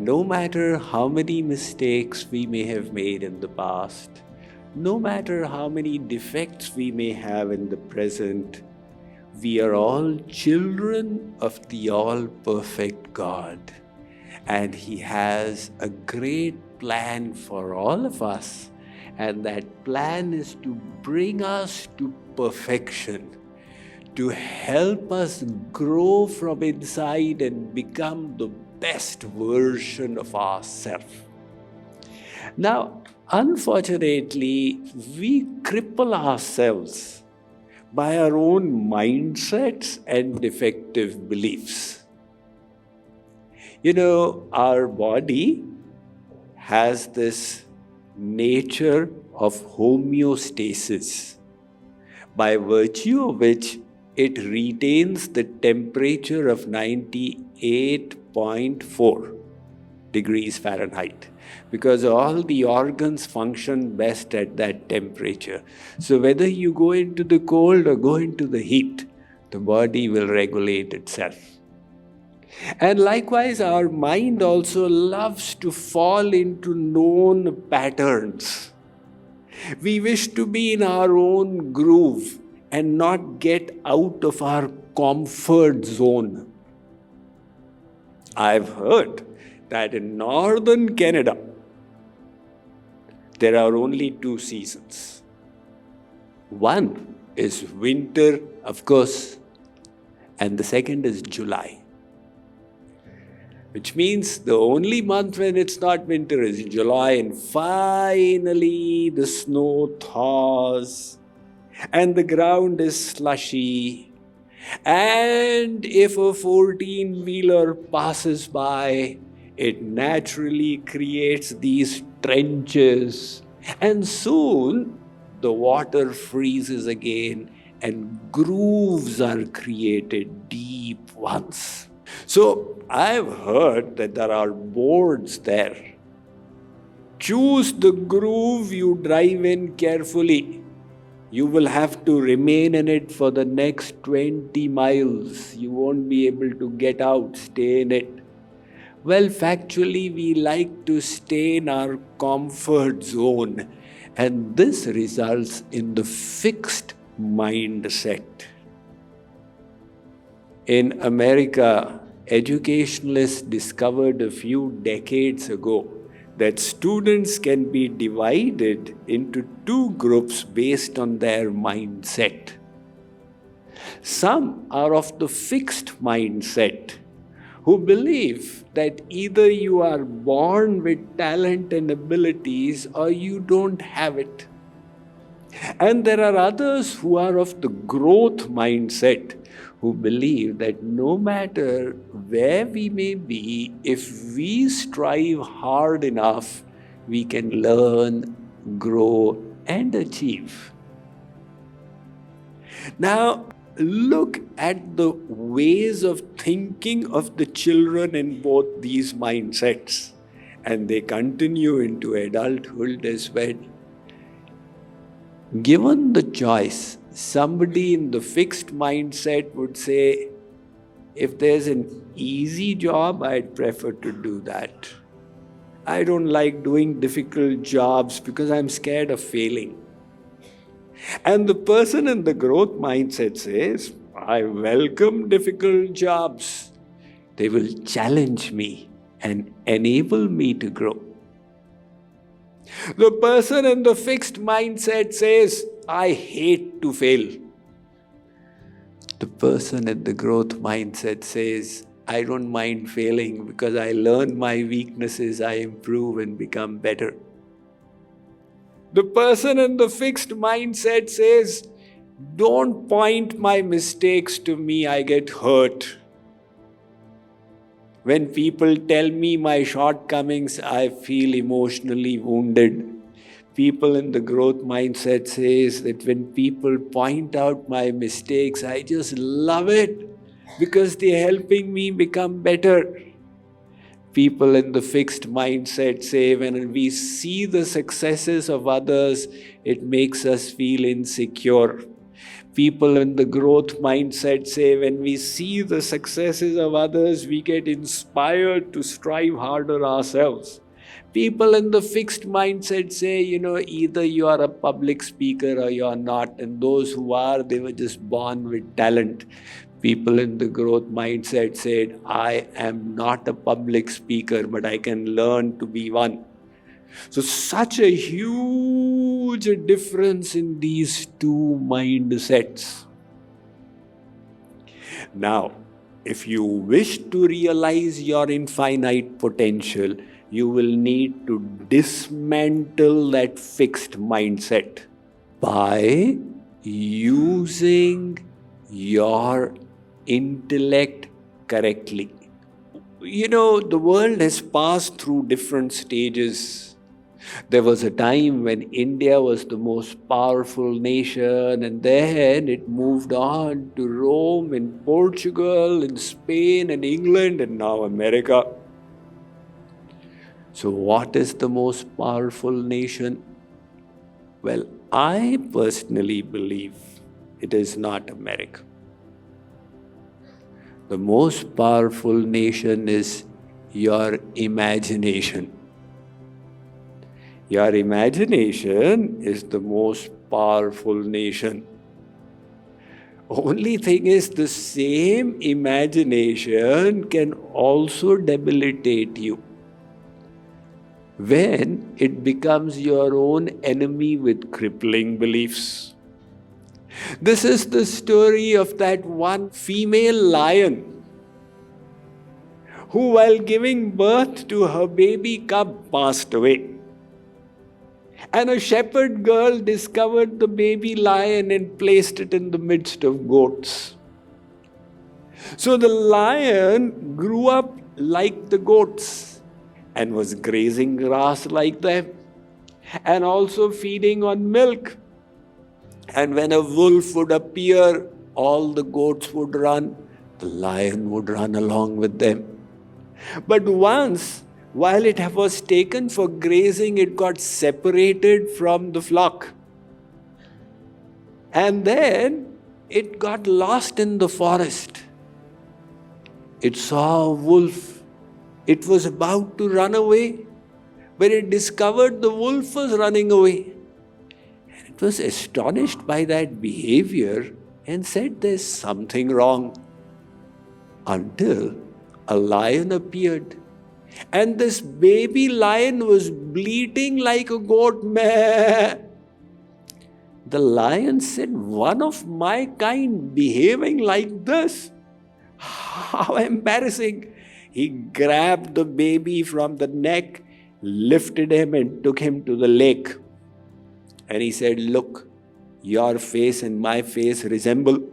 no matter how many mistakes we may have made in the past, no matter how many defects we may have in the present, we are all children of the all-perfect God. And He has a great plan for all of us. And that plan is to bring us to perfection, to help us grow from inside and become the best version of ourselves. Now, unfortunately, we cripple ourselves by our own mindsets and defective beliefs. You know, our body has this nature of homeostasis, by virtue of which it retains the temperature of 98.4 degrees Fahrenheit, because all the organs function best at that temperature. So whether you go into the cold or go into the heat, the body will regulate itself. And likewise, our mind also loves to fall into known patterns. We wish to be in our own groove and not get out of our comfort zone. I've heard that in northern Canada, there are only 2 seasons. One is winter, of course, and the second is July. Which means the only month when it's not winter is July, and finally the snow thaws and the ground is slushy. And if a 14-wheeler passes by, it naturally creates these trenches, and soon the water freezes again and grooves are created, deep ones. So I've heard that there are boards there. Choose the groove you drive in carefully. You will have to remain in it for the next 20 miles. You won't be able to get out, stay in it. Well, factually, we like to stay in our comfort zone, and this results in the fixed mindset. In America, educationalists discovered a few decades ago that students can be divided into 2 groups based on their mindset. Some are of the fixed mindset, who believe that either you are born with talent and abilities or you don't have it. And there are others who are of the growth mindset, who believe that no matter where we may be, if we strive hard enough, we can learn, grow, and achieve. Now, look at the ways of thinking of the children in both these mindsets, and they continue into adulthood as well. Given the choice, somebody in the fixed mindset would say, if there's an easy job, I'd prefer to do that. I don't like doing difficult jobs because I'm scared of failing. And the person in the growth mindset says, I welcome difficult jobs. They will challenge me and enable me to grow. The person in the fixed mindset says, I hate to fail. The person in the growth mindset says, I don't mind failing because I learn my weaknesses, I improve and become better. The person in the fixed mindset says, don't point my mistakes to me, I get hurt. When people tell me my shortcomings, I feel emotionally wounded. People in the growth mindset says that when people point out my mistakes, I just love it because they're helping me become better. People in the fixed mindset say when we see the successes of others, it makes us feel insecure. People in the growth mindset say when we see the successes of others, we get inspired to strive harder ourselves. People in the fixed mindset say, either you are a public speaker or you are not. And those who are, they were just born with talent. People in the growth mindset said, I am not a public speaker, but I can learn to be one. So such a huge difference in these two mindsets. Now, if you wish to realize your infinite potential, you will need to dismantle that fixed mindset by using your intellect correctly. The world has passed through different stages. There was a time when India was the most powerful nation, and then it moved on to Rome and Portugal and Spain and England and now America. So what is the most powerful nation? Well, I personally believe it is not America. The most powerful nation is your imagination. Your imagination is the most powerful nation. Only thing is, the same imagination can also debilitate you when it becomes your own enemy with crippling beliefs. This is the story of that one female lion who, while giving birth to her baby cub, passed away. And a shepherd girl discovered the baby lion and placed it in the midst of goats. So the lion grew up like the goats and was grazing grass like them and also feeding on milk. And when a wolf would appear, all the goats would run, the lion would run along with them. But once, while it was taken for grazing, it got separated from the flock. And then it got lost in the forest. It saw a wolf. It was about to run away, but it discovered the wolf was running away. And it was astonished by that behavior and said, there's something wrong. Until a lion appeared. And this baby lion was bleating like a goat. Meh. The lion said, one of my kind behaving like this? How embarrassing. He grabbed the baby from the neck, lifted him and took him to the lake. And he said, look, your face and my face resemble.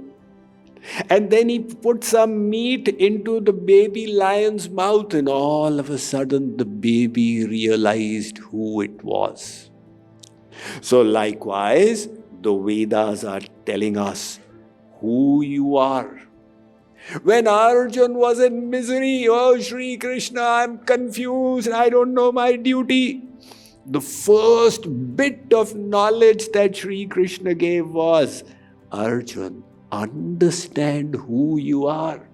And then he put some meat into the baby lion's mouth, and all of a sudden the baby realized who it was. So likewise, the Vedas are telling us who you are. When Arjuna was in misery, oh Shri Krishna, I'm confused, I don't know my duty. The first bit of knowledge that Shri Krishna gave was, Arjuna, understand who you are.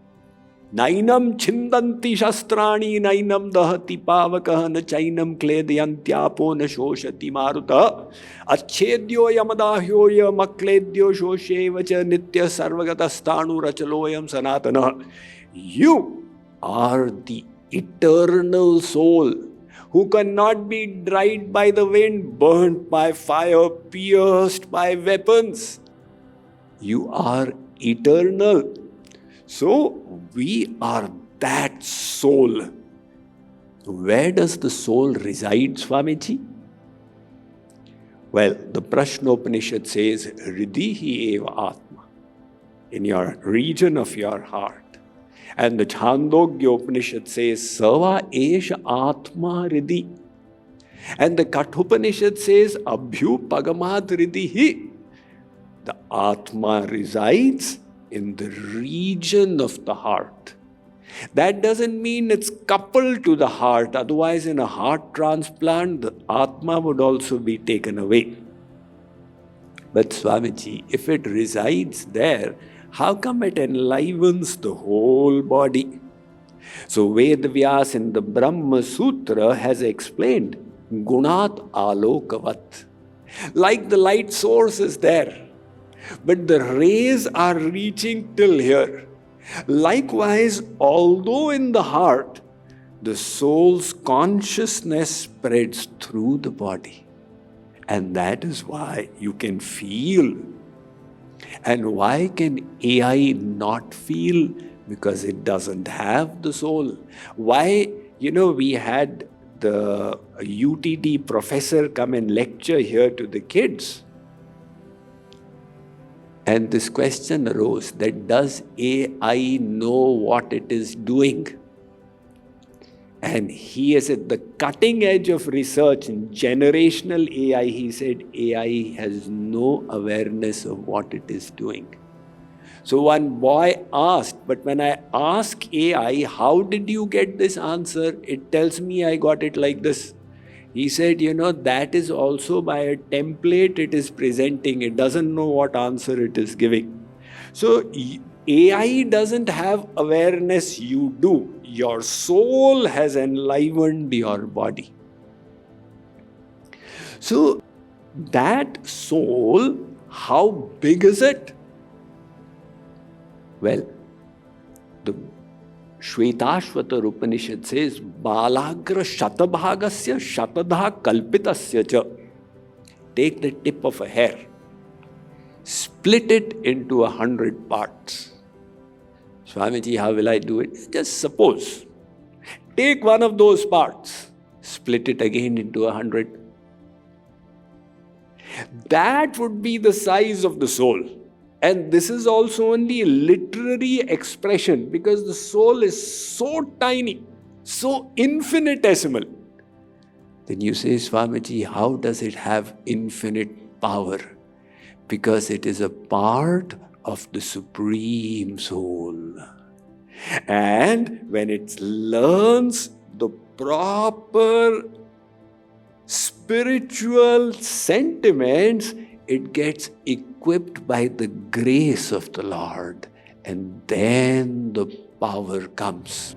Nainam chindanti shastrani, nainam dahati pavakah, na chainam kledyantyaapo na shoshati maruta, achedyo yamadahyoya makledyo shoshevacha nitya sarvagatastanu rachaloyam sanatana. You are the eternal soul who cannot be dried by the wind, burnt by fire, pierced by weapons. You are eternal. So we are that soul. Where does the soul reside, Swamiji? Well, the Prashnopanishad says, Hridihi eva atma, in your region of your heart. And the Chandogya Upanishad says, Sava esha atma hridi. And the Kathopanishad says, Abhyu pagamat hridihi. The Atma resides in the region of the heart. That doesn't mean it's coupled to the heart. Otherwise, in a heart transplant, the Atma would also be taken away. But Swamiji, if it resides there, how come it enlivens the whole body? So Ved Vyas in the Brahma Sutra has explained Gunat Alokavat. Like the light source is there, but the rays are reaching till here. Likewise, although in the heart, the soul's consciousness spreads through the body. And that is why you can feel. And why can AI not feel? Because it doesn't have the soul. Why? We had the UTD professor come and lecture here to the kids. And this question arose that does AI know what it is doing? And he is at the cutting edge of research in generational AI. He said AI has no awareness of what it is doing. So one boy asked, but when I ask AI, how did you get this answer? It tells me I got it like this. He said, that is also by a template it is presenting. It doesn't know what answer it is giving. So AI doesn't have awareness, you do. Your soul has enlivened your body. So that soul, how big is it? Well, the Shvetashvatar Upanishad says, Balagra Shatabhagasya Shatadha Kalpitasya Cha. Take the tip of a hair, split it into 100 parts. Swamiji, how will I do it? Just suppose. Take one of those parts, split it again into 100. That would be the size of the soul. And this is also only a literary expression because the soul is so tiny, so infinitesimal. Then you say, Swamiji, how does it have infinite power? Because it is a part of the Supreme Soul. And when it learns the proper spiritual sentiments, it gets equipped by the grace of the Lord, and then the power comes.